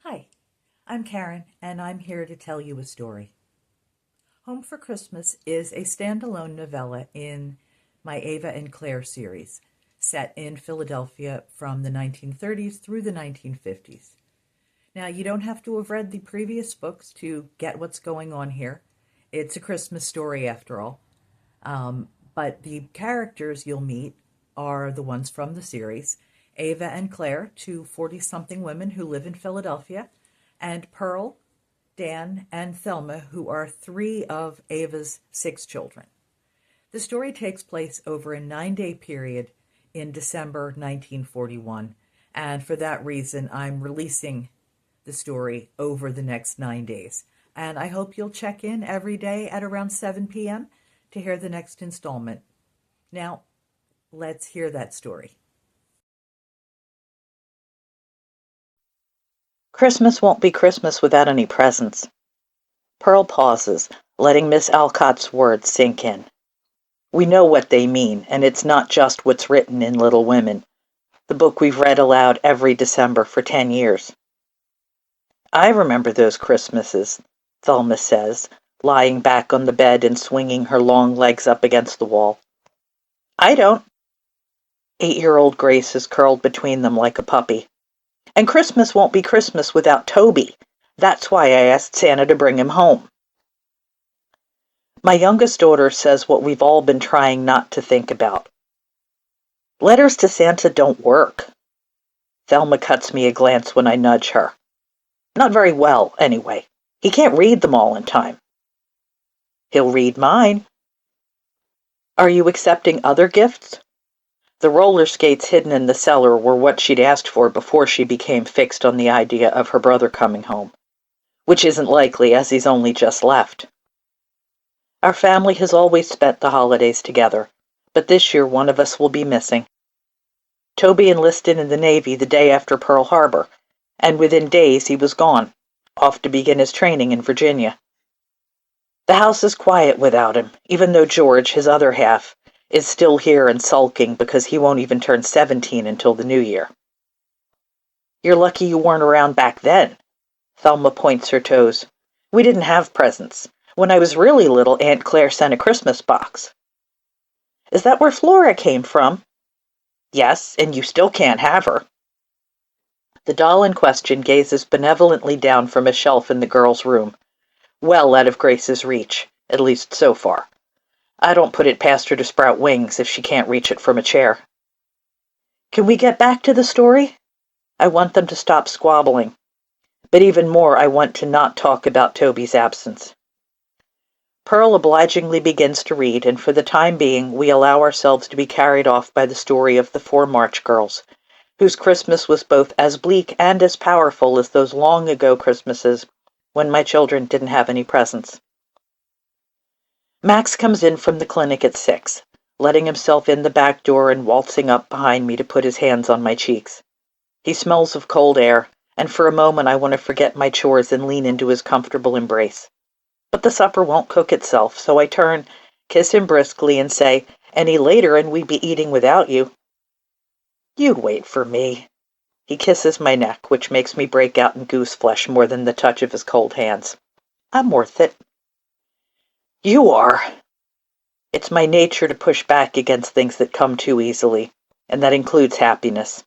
Hi, I'm Karen, and I'm here to tell you a story. Home for Christmas is a standalone novella in my Ava and Claire series, set in Philadelphia from the 1930s through the 1950s. Now, you don't have to have read the previous books to get what's going on here. It's a Christmas story after all. But the characters you'll meet are the ones from the series: Ava and Claire, two 40-something women who live in Philadelphia, and Pearl, Dan, and Thelma, who are three of Ava's six children. The story takes place over a 9-day period in December 1941, and for that reason, I'm releasing the story over the next 9 days. And I hope you'll check in every day at around 7 p.m. to hear the next installment. Now, let's hear that story. Christmas won't be Christmas without any presents. Pearl pauses, letting Miss Alcott's words sink in. We know what they mean, and it's not just what's written in Little Women, the book we've read aloud every December for 10 years. I remember those Christmases, Thelma says, lying back on the bed and swinging her long legs up against the wall. I don't. 8-year-old Grace is curled between them like a puppy. And Christmas won't be Christmas without Toby. That's why I asked Santa to bring him home. My youngest daughter says what we've all been trying not to think about. Letters to Santa don't work. Thelma cuts me a glance when I nudge her. Not very well, anyway. He can't read them all in time. He'll read mine. Are you accepting other gifts? The roller skates hidden in the cellar were what she'd asked for before she became fixed on the idea of her brother coming home, which isn't likely as he's only just left. Our family has always spent the holidays together, but this year one of us will be missing. Toby enlisted in the Navy the day after Pearl Harbor, and within days he was gone, off to begin his training in Virginia. The house is quiet without him, even though George, his other half, is still here and sulking because he won't even turn 17 until the new year. You're lucky you weren't around back then. Thelma points her toes. We didn't have presents. When I was really little, Aunt Claire sent a Christmas box. Is that where Flora came from? Yes, and you still can't have her. The doll in question gazes benevolently down from a shelf in the girl's room, well out of Grace's reach, at least so far. I don't put it past her to sprout wings if she can't reach it from a chair. Can we get back to the story? I want them to stop squabbling. But even more, I want to not talk about Toby's absence. Pearl obligingly begins to read, and for the time being, we allow ourselves to be carried off by the story of the 4 March girls, whose Christmas was both as bleak and as powerful as those long-ago Christmases when my children didn't have any presents. Max comes in from the clinic at 6, letting himself in the back door and waltzing up behind me to put his hands on my cheeks. He smells of cold air, and for a moment I want to forget my chores and lean into his comfortable embrace. But the supper won't cook itself, so I turn, kiss him briskly, and say, any later and we'd be eating without you. You'd wait for me. He kisses my neck, which makes me break out in goose flesh more than the touch of his cold hands. I'm worth it. You are. It's my nature to push back against things that come too easily, and that includes happiness.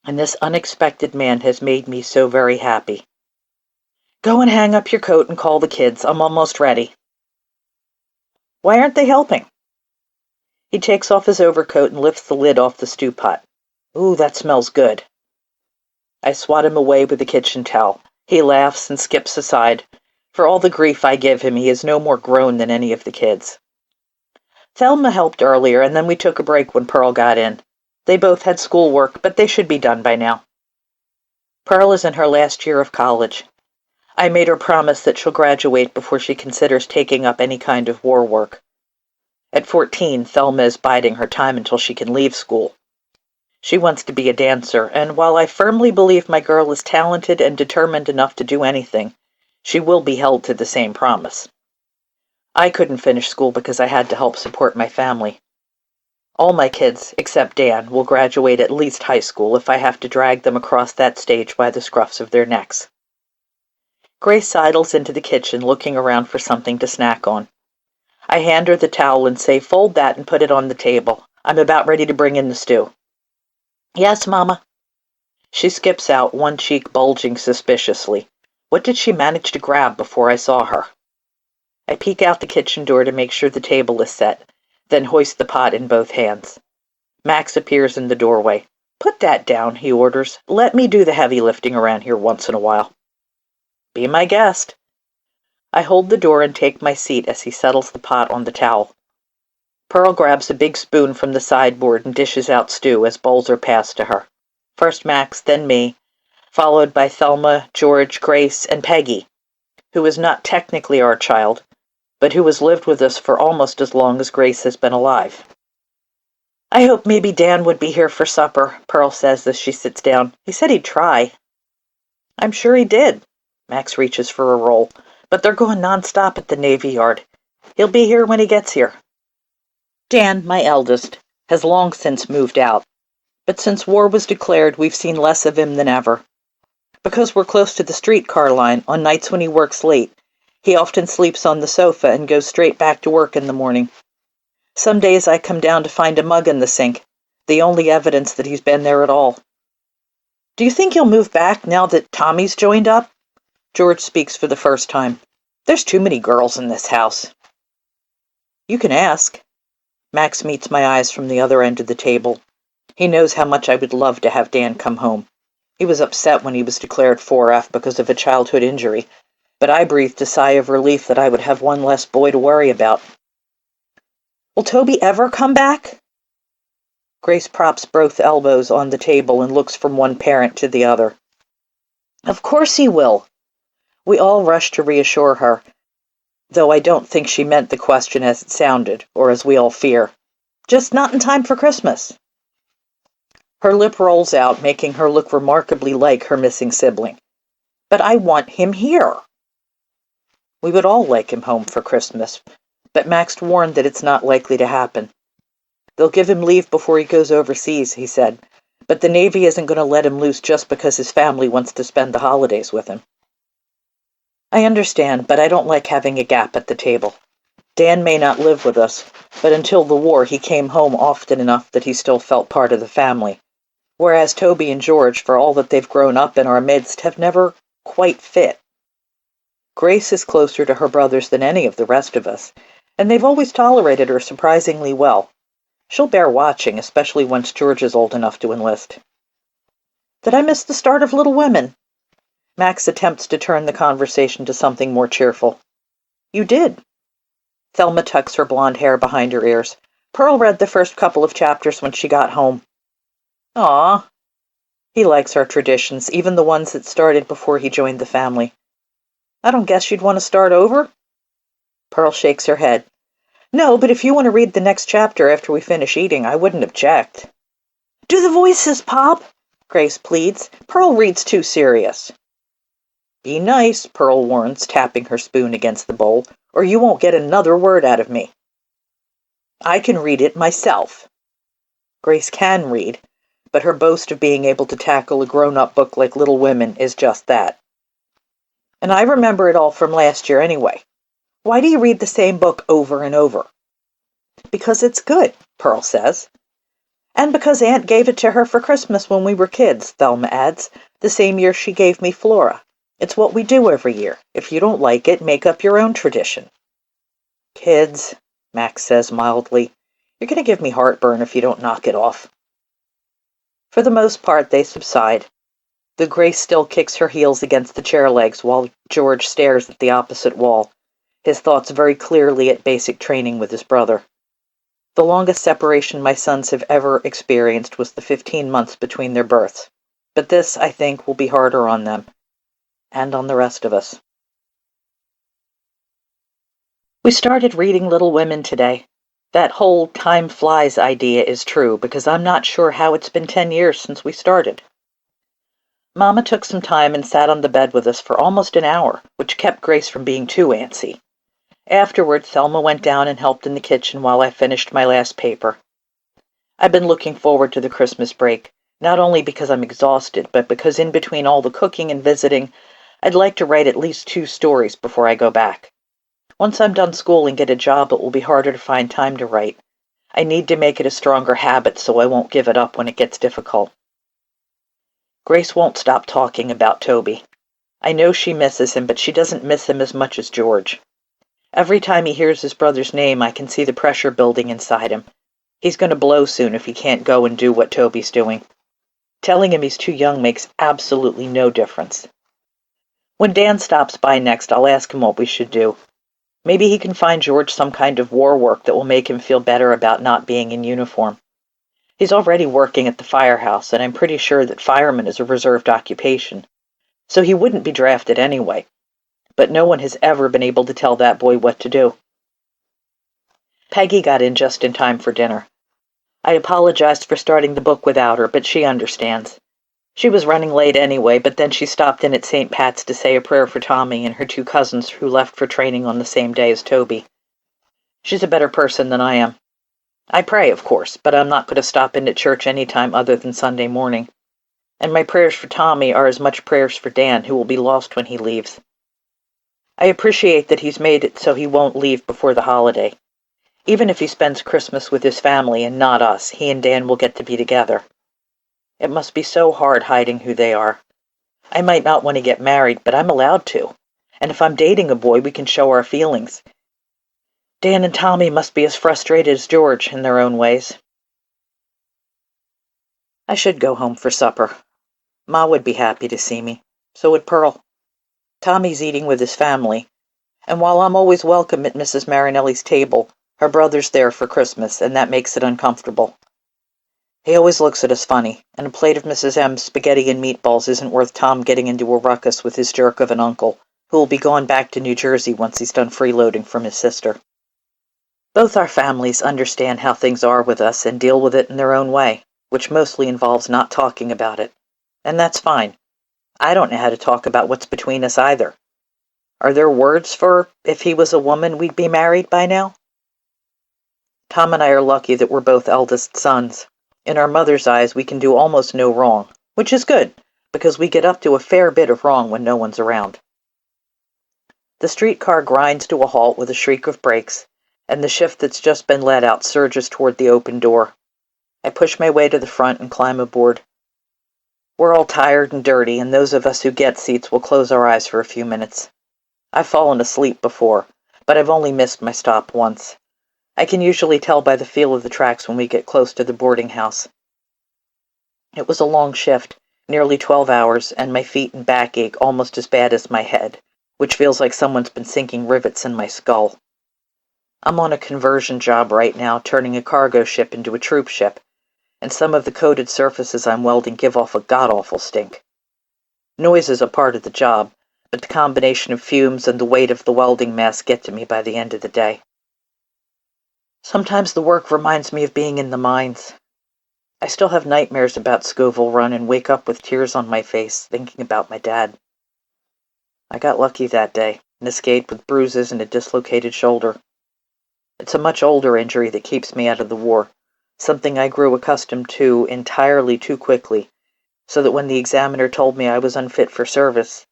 And this unexpected man has made me so very happy. Go and hang up your coat and call the kids. I'm almost ready. Why aren't they helping? He takes off his overcoat and lifts the lid off the stew pot. Ooh, that smells good. I swat him away with the kitchen towel. He laughs and skips aside. For all the grief I give him, he is no more grown than any of the kids. Thelma helped earlier, and then we took a break when Pearl got in. They both had schoolwork, but they should be done by now. Pearl is in her last year of college. I made her promise that she'll graduate before she considers taking up any kind of war work. At 14, Thelma is biding her time until she can leave school. She wants to be a dancer, and while I firmly believe my girl is talented and determined enough to do anything, she will be held to the same promise. I couldn't finish school because I had to help support my family. All my kids, except Dan, will graduate at least high school if I have to drag them across that stage by the scruffs of their necks. Grace sidles into the kitchen, looking around for something to snack on. I hand her the towel and say, "Fold that and put it on the table. I'm about ready to bring in the stew." "Yes, Mama." She skips out, one cheek bulging suspiciously. What did she manage to grab before I saw her? I peek out the kitchen door to make sure the table is set, then hoist the pot in both hands. Max appears in the doorway. "Put that down," he orders. "Let me do the heavy lifting around here once in a while." "Be my guest." I hold the door and take my seat as he settles the pot on the towel. Pearl grabs a big spoon from the sideboard and dishes out stew as bowls are passed to her. First Max, then me, followed by Thelma, George, Grace, and Peggy, who is not technically our child, but who has lived with us for almost as long as Grace has been alive. "I hope maybe Dan would be here for supper," Pearl says as she sits down. "He said he'd try." "I'm sure he did." Max reaches for a roll. "But they're going nonstop at the Navy Yard. He'll be here when he gets here." Dan, my eldest, has long since moved out, but since war was declared, we've seen less of him than ever. Because we're close to the streetcar line, on nights when he works late, he often sleeps on the sofa and goes straight back to work in the morning. Some days I come down to find a mug in the sink, the only evidence that he's been there at all. "Do you think he'll move back now that Tommy's joined up?" George speaks for the first time. "There's too many girls in this house." "You can ask." Max meets my eyes from the other end of the table. He knows how much I would love to have Dan come home. He was upset when he was declared 4F because of a childhood injury, but I breathed a sigh of relief that I would have one less boy to worry about. "Will Toby ever come back?" Grace props both elbows on the table and looks from one parent to the other. "Of course he will." We all rush to reassure her, though I don't think she meant the question as it sounded, or as we all fear. "Just not in time for Christmas." Her lip rolls out, making her look remarkably like her missing sibling. "But I want him here." We would all like him home for Christmas, but Max warned that it's not likely to happen. "They'll give him leave before he goes overseas," he said, "but the Navy isn't going to let him loose just because his family wants to spend the holidays with him." I understand, but I don't like having a gap at the table. Dan may not live with us, but until the war he came home often enough that he still felt part of the family, whereas Toby and George, for all that they've grown up in our midst, have never quite fit. Grace is closer to her brothers than any of the rest of us, and they've always tolerated her surprisingly well. She'll bear watching, especially once George is old enough to enlist. "Did I miss the start of Little Women?" Max attempts to turn the conversation to something more cheerful. "You did." Thelma tucks her blonde hair behind her ears. "Pearl read the first couple of chapters when she got home." "Aw." He likes our traditions, even the ones that started before he joined the family. "I don't guess you'd want to start over?" Pearl shakes her head. "No, but if you want to read the next chapter after we finish eating, I wouldn't object." "Do the voices, Pop?" Grace pleads. "Pearl reads too serious." "Be nice," Pearl warns, tapping her spoon against the bowl, "or you won't get another word out of me." "I can read it myself." Grace can read, but her boast of being able to tackle a grown-up book like Little Women is just that. "And I remember it all from last year anyway. Why do you read the same book over and over?" "Because it's good," Pearl says. "And because Aunt gave it to her for Christmas when we were kids," Thelma adds, "the same year she gave me Flora. It's what we do every year. If you don't like it, make up your own tradition." "Kids," Max says mildly. "You're going to give me heartburn if you don't knock it off." For the most part, they subside. The Grace still kicks her heels against the chair legs while George stares at the opposite wall, his thoughts very clearly at basic training with his brother. The longest separation my sons have ever experienced was the 15 months between their births, but this, I think, will be harder on them, and on the rest of us. We started reading Little Women today. That whole time flies idea is true, because I'm not sure how it's been 10 years since we started. Mama took some time and sat on the bed with us for almost an hour, which kept Grace from being too antsy. Afterward, Thelma went down and helped in the kitchen while I finished my last paper. I've been looking forward to the Christmas break, not only because I'm exhausted, but because in between all the cooking and visiting, I'd like to write at least 2 stories before I go back. Once I'm done school and get a job, it will be harder to find time to write. I need to make it a stronger habit so I won't give it up when it gets difficult. Grace won't stop talking about Toby. I know she misses him, but she doesn't miss him as much as George. Every time he hears his brother's name, I can see the pressure building inside him. He's going to blow soon if he can't go and do what Toby's doing. Telling him he's too young makes absolutely no difference. When Dan stops by next, I'll ask him what we should do. Maybe he can find George some kind of war work that will make him feel better about not being in uniform. He's already working at the firehouse, and I'm pretty sure that fireman is a reserved occupation, so he wouldn't be drafted anyway. But no one has ever been able to tell that boy what to do. Peggy got in just in time for dinner. I apologized for starting the book without her, but she understands. She was running late anyway, but then she stopped in at St. Pat's to say a prayer for Tommy and her 2 cousins who left for training on the same day as Toby. She's a better person than I am. I pray, of course, but I'm not going to stop in at church any time other than Sunday morning. And my prayers for Tommy are as much prayers for Dan, who will be lost when he leaves. I appreciate that he's made it so he won't leave before the holiday. Even if he spends Christmas with his family and not us, he and Dan will get to be together. It must be so hard hiding who they are. I might not want to get married, but I'm allowed to. And if I'm dating a boy, we can show our feelings. Dan and Tommy must be as frustrated as George in their own ways. I should go home for supper. Ma would be happy to see me. So would Pearl. Tommy's eating with his family, and while I'm always welcome at Mrs. Marinelli's table, her brother's there for Christmas, and that makes it uncomfortable. He always looks at us funny, and a plate of Mrs. M's spaghetti and meatballs isn't worth Tom getting into a ruckus with his jerk of an uncle, who will be going back to New Jersey once he's done freeloading from his sister. Both our families understand how things are with us and deal with it in their own way, which mostly involves not talking about it. And that's fine. I don't know how to talk about what's between us either. Are there words for, if he was a woman, we'd be married by now? Tom and I are lucky that we're both eldest sons. In our mother's eyes, we can do almost no wrong, which is good, because we get up to a fair bit of wrong when no one's around. The streetcar grinds to a halt with a shriek of brakes, and the shift that's just been let out surges toward the open door. I push my way to the front and climb aboard. We're all tired and dirty, and those of us who get seats will close our eyes for a few minutes. I've fallen asleep before, but I've only missed my stop once. I can usually tell by the feel of the tracks when we get close to the boarding house. It was a long shift, nearly 12 hours, and my feet and back ache almost as bad as my head, which feels like someone's been sinking rivets in my skull. I'm on a conversion job right now, turning a cargo ship into a troop ship, and some of the coated surfaces I'm welding give off a god-awful stink. Noise is a part of the job, but the combination of fumes and the weight of the welding mass get to me by the end of the day. Sometimes the work reminds me of being in the mines. I still have nightmares about Scoville Run and wake up with tears on my face, thinking about my dad. I got lucky that day, and escaped with bruises and a dislocated shoulder. It's a much older injury that keeps me out of the war, something I grew accustomed to entirely too quickly, so that when the examiner told me I was unfit for service,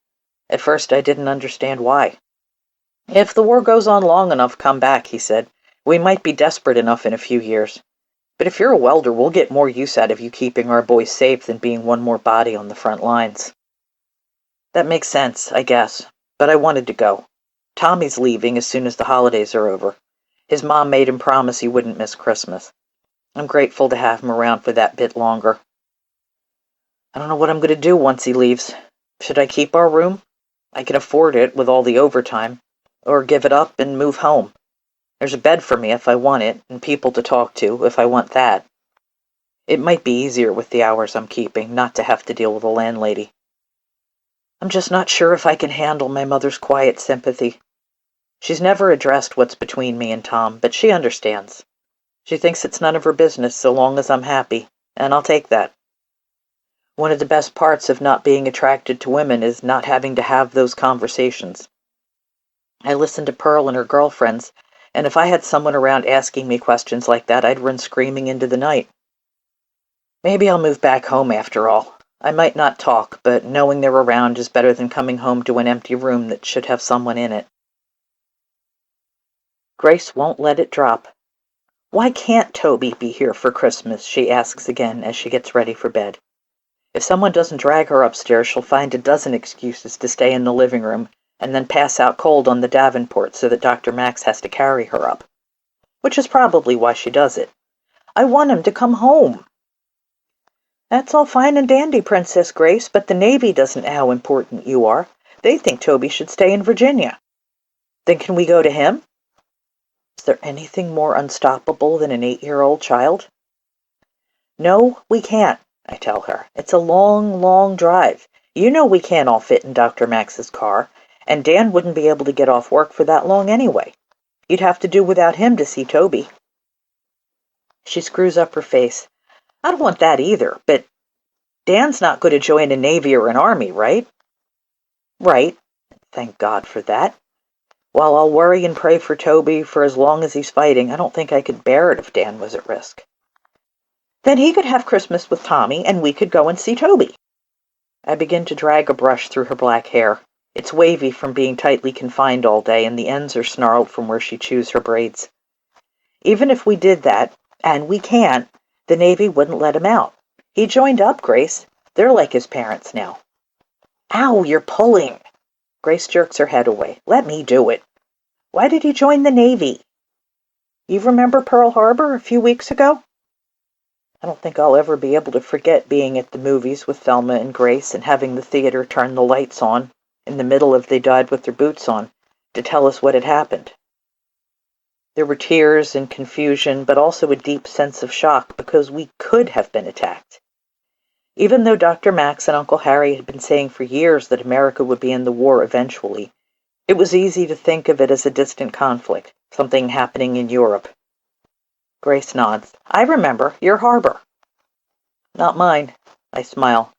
at first I didn't understand why. If the war goes on long enough, come back, he said. We might be desperate enough in a few years. But if you're a welder, we'll get more use out of you keeping our boys safe than being one more body on the front lines. That makes sense, I guess, but I wanted to go. Tommy's leaving as soon as the holidays are over. His mom made him promise he wouldn't miss Christmas. I'm grateful to have him around for that bit longer. I don't know what I'm going to do once he leaves. Should I keep our room? I can afford it with all the overtime. Or give it up and move home. There's a bed for me if I want it, and people to talk to if I want that. It might be easier with the hours I'm keeping not to have to deal with a landlady. I'm just not sure if I can handle my mother's quiet sympathy. She's never addressed what's between me and Tom, but she understands. She thinks it's none of her business so long as I'm happy, and I'll take that. One of the best parts of not being attracted to women is not having to have those conversations. I listen to Pearl and her girlfriends, and if I had someone around asking me questions like that, I'd run screaming into the night. Maybe I'll move back home after all. I might not talk, but knowing they're around is better than coming home to an empty room that should have someone in it. Grace won't let it drop. Why can't Toby be here for Christmas? She asks again as she gets ready for bed. If someone doesn't drag her upstairs, she'll find a dozen excuses to stay in the living room and then pass out cold on the Davenport so that Dr. Max has to carry her up. Which is probably why she does it. I want him to come home. That's all fine and dandy, Princess Grace, but the Navy doesn't know how important you are. They think Toby should stay in Virginia. Then can we go to him? Is there anything more unstoppable than an 8-year-old child? No, we can't, I tell her. It's a long, long drive. You know we can't all fit in Dr. Max's car, and Dan wouldn't be able to get off work for that long anyway. You'd have to do without him to see Toby. She screws up her face. I don't want that either, but Dan's not going to join a Navy or an Army, right? Right. Thank God for that. While I'll worry and pray for Toby for as long as he's fighting, I don't think I could bear it if Dan was at risk. Then he could have Christmas with Tommy, and we could go and see Toby. I begin to drag a brush through her black hair. It's wavy from being tightly confined all day, and the ends are snarled from where she chews her braids. Even if we did that, and we can't, the Navy wouldn't let him out. He joined up, Grace. They're like his parents now. Ow, you're pulling. Grace jerks her head away. Let me do it. Why did he join the Navy? You remember Pearl Harbor a few weeks ago? I don't think I'll ever be able to forget being at the movies with Thelma and Grace and having the theater turn the lights on in the middle of They Died with Their Boots On to tell us what had happened. There were tears and confusion, but also a deep sense of shock because we could have been attacked. Even though Dr. Max and Uncle Harry had been saying for years that America would be in the war eventually, it was easy to think of it as a distant conflict, something happening in Europe. Grace nods. I remember, your harbor. Not mine, I smile.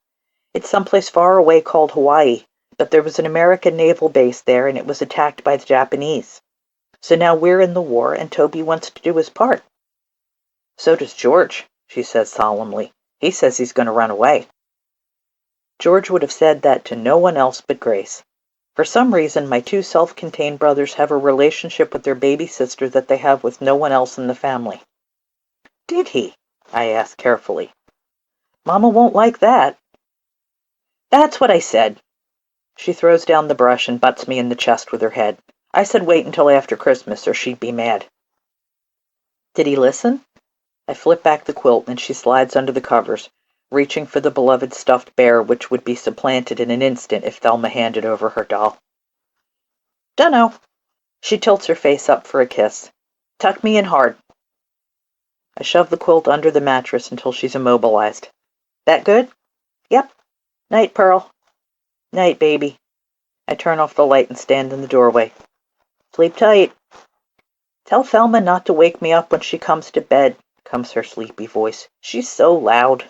It's someplace far away called Hawaii, but there was an American naval base there and it was attacked by the Japanese. So now we're in the war and Toby wants to do his part. So does George, she says solemnly. He says he's going to run away. George would have said that to no one else but Grace. For some reason, my two self-contained brothers have a relationship with their baby sister that they have with no one else in the family. Did he? I ask carefully. Mama won't like that. That's what I said. She throws down the brush and butts me in the chest with her head. I said wait until after Christmas or she'd be mad. Did he listen? I flip back the quilt and she slides under the covers, reaching for the beloved stuffed bear which would be supplanted in an instant if Thelma handed over her doll. Dunno. She tilts her face up for a kiss. Tuck me in hard. I shove the quilt under the mattress until she's immobilized. That good? Yep. Night, Pearl. Night, baby. I turn off the light and stand in the doorway. Sleep tight. Tell Thelma not to wake me up when she comes to bed, comes her sleepy voice. She's so loud.